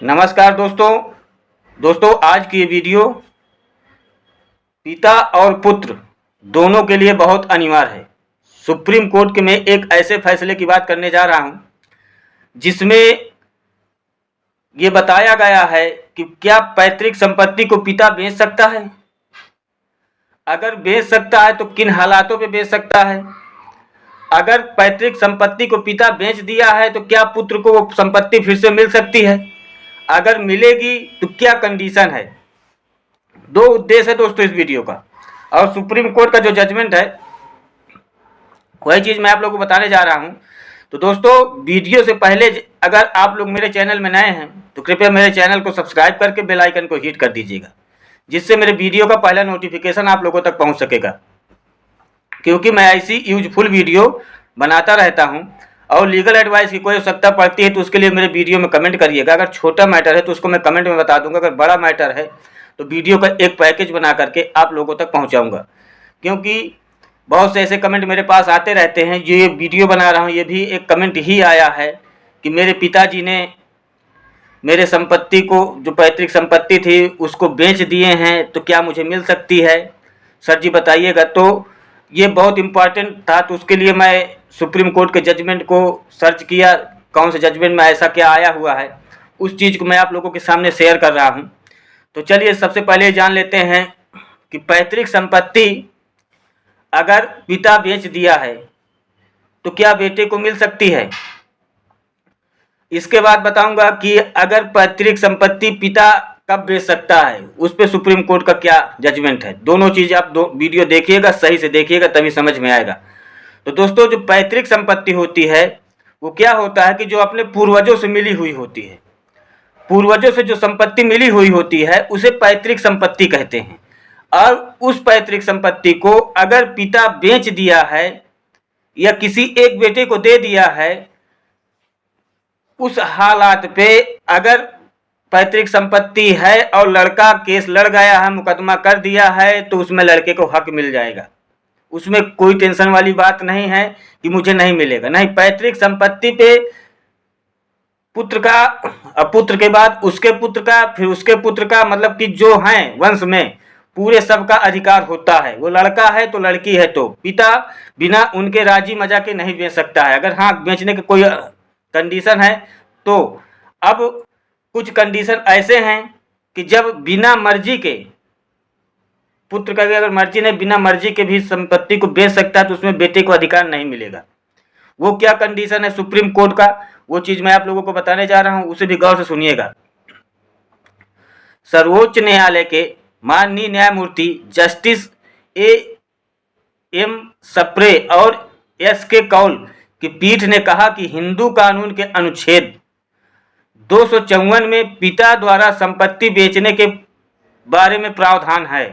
नमस्कार दोस्तों आज की ये वीडियो पिता और पुत्र दोनों के लिए बहुत अनिवार्य है। सुप्रीम कोर्ट के में एक ऐसे फैसले की बात करने जा रहा हूं जिसमें ये बताया गया है कि क्या पैतृक संपत्ति को पिता बेच सकता है। अगर बेच सकता है तो किन हालातों पे बेच सकता है। अगर पैतृक संपत्ति को पिता बेच दिया है तो क्या पुत्र को वो संपत्ति फिर से मिल सकती है। अगर मिलेगी तो क्या कंडीशन है। दो उद्देश्य है दोस्तों इस वीडियो का, और सुप्रीम कोर्ट का जो जजमेंट है वही चीज़ मैं आप लोगों को बताने जा रहा हूं। तो दोस्तों वीडियो से पहले अगर आप लोग मेरे चैनल में नए हैं तो कृपया मेरे चैनल को सब्सक्राइब करके बेल आइकन को हिट कर दीजिएगा, जिससे मेरे वीडियो का पहला नोटिफिकेशन आप लोगों तक पहुंच सकेगा। क्योंकि मैं ऐसी यूजफुल वीडियो बनाता रहता हूं और लीगल एडवाइस की कोई आवश्यकता पड़ती है तो उसके लिए मेरे वीडियो में कमेंट करिएगा। अगर छोटा मैटर है तो उसको मैं कमेंट में बता दूंगा, अगर बड़ा मैटर है तो वीडियो का एक पैकेज बना करके आप लोगों तक पहुंचाऊंगा। क्योंकि बहुत से ऐसे कमेंट मेरे पास आते रहते हैं। ये वीडियो बना रहा हूँ, ये भी एक कमेंट ही आया है कि मेरे पिताजी ने मेरे संपत्ति को, जो पैतृक संपत्ति थी, उसको बेच दिए हैं, तो क्या मुझे मिल सकती है सर जी बताइएगा। तो ये बहुत इम्पॉर्टेंट था, तो उसके लिए मैं सुप्रीम कोर्ट के जजमेंट को सर्च किया, कौन से जजमेंट में ऐसा क्या आया हुआ है, उस चीज़ को मैं आप लोगों के सामने शेयर कर रहा हूँ। तो चलिए सबसे पहले जान लेते हैं कि पैतृक संपत्ति अगर पिता बेच दिया है तो क्या बेटे को मिल सकती है। इसके बाद बताऊंगा कि अगर पैतृक संपत्ति पिता कब बेच सकता है, उस पर सुप्रीम कोर्ट का क्या जजमेंट है। दोनों चीज़ आप वीडियो देखिएगा, सही से देखिएगा, तभी समझ में आएगा। तो दोस्तों जो पैतृक संपत्ति होती है वो क्या होता है कि जो अपने पूर्वजों से मिली हुई होती है। पूर्वजों से जो संपत्ति मिली हुई होती है उसे पैतृक संपत्ति कहते हैं। और उस पैतृक संपत्ति को अगर पिता बेच दिया है या किसी एक बेटे को दे दिया है, उस हालात पे अगर पैतृक संपत्ति है और लड़का केस लड़ गया है, मुकदमा कर दिया है, तो उसमें लड़के को हक मिल जाएगा। उसमें कोई टेंशन वाली बात नहीं है कि मुझे नहीं मिलेगा। नहीं, पैतृक संपत्ति पे पुत्र का, पुत्र के बाद उसके पुत्र का, फिर उसके पुत्र का, मतलब कि जो हैं वंश में पूरे सबका अधिकार होता है। वो लड़का है तो लड़की है तो पिता बिना उनके राजी मजा के नहीं बेच सकता है। अगर हाँ बेचने के कोई कंडीशन है तो अब कुछ कंडीशन ऐसे हैं कि जब बिना मर्जी के पुत्र का, अगर मर्जी नहीं, बिना मर्जी के भी संपत्ति को बेच सकता है तो उसमें बेटे को अधिकार नहीं मिलेगा। वो क्या कंडीशन है सुप्रीम कोर्ट का, वो चीज मैं आप लोगों को बताने जा रहा हूं, उसे भी गौर से सुनिएगा। सर्वोच्च न्यायालय के माननीय न्यायमूर्ति जस्टिस एम सप्रे और के कौल की पीठ ने कहा कि हिंदू कानून के अनुच्छेद 254 में पिता द्वारा संपत्ति बेचने के बारे में प्रावधान है।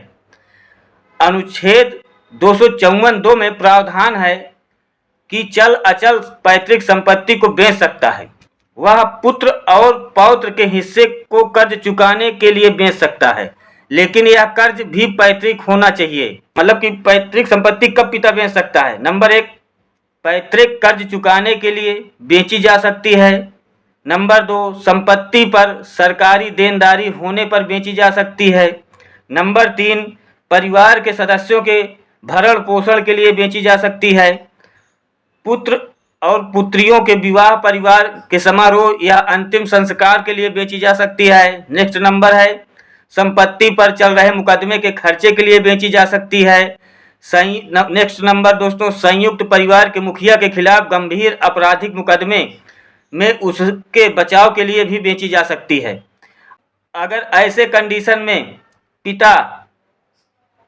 अनुच्छेद 254(2) में प्रावधान है कि चल अचल पैतृक संपत्ति को बेच सकता है। वह पुत्र और पौत्र के हिस्से को कर्ज चुकाने के लिए बेच सकता है, लेकिन यह कर्ज भी पैतृक होना चाहिए। मतलब कि पैतृक संपत्ति कब पिता बेच सकता है। नंबर 1, पैतृक कर्ज चुकाने के लिए बेची जा सकती है। नंबर 2, संपत्ति पर सरकारी देनदारी होने पर बेची जा सकती है। नंबर 3, परिवार के सदस्यों के भरण पोषण के लिए बेची जा सकती है। पुत्र और पुत्रियों के विवाह, परिवार के समारोह या अंतिम संस्कार के लिए बेची जा सकती है। नेक्स्ट नंबर है, संपत्ति पर चल रहे मुकदमे के खर्चे के लिए बेची जा सकती है। नेक्स्ट नंबर दोस्तों, संयुक्त परिवार के मुखिया के खिलाफ गंभीर आपराधिक मुकदमे में उसके बचाव के लिए भी बेची जा सकती है। अगर ऐसे कंडीशन में पिता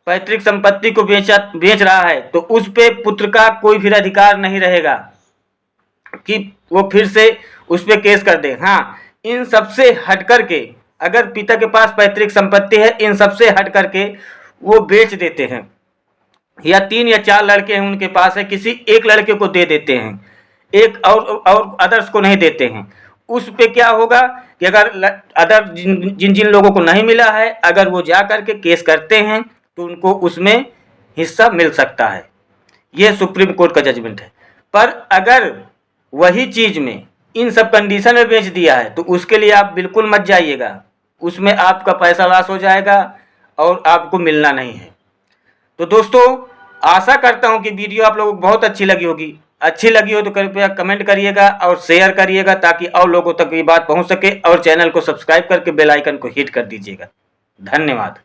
पैतृक संपत्ति को बेच रहा है तो उस पे पुत्र का कोई फिर अधिकार नहीं रहेगा कि वो फिर से उस पे केस कर दे। हाँ, इन सबसे हट करके अगर पिता के पास पैतृक संपत्ति है, इन सबसे हट करके वो बेच देते हैं, या 3 या 4 लड़के हैं उनके पास है, किसी एक लड़के को दे देते हैं, एक और अदर्स को नहीं देते हैं, उस पे क्या होगा कि अगर अदर जिन लोगों को नहीं मिला है, अगर वो जा करके केस करते हैं तो उनको उसमें हिस्सा मिल सकता है। ये सुप्रीम कोर्ट का जजमेंट है। पर अगर वही चीज़ में इन सब कंडीशन में बेच दिया है, तो उसके लिए आप बिल्कुल मत जाइएगा, उसमें आपका पैसा लॉस हो जाएगा और आपको मिलना नहीं है। तो दोस्तों, आशा करता हूं कि वीडियो आप लोगों को बहुत अच्छी लगी होगी। अच्छी लगी हो तो कृपया कमेंट करिएगा और शेयर करिएगा ताकि और लोगों तक ये बात पहुंच सके, और चैनल को सब्सक्राइब करके बेल आइकन को हिट कर दीजिएगा। धन्यवाद।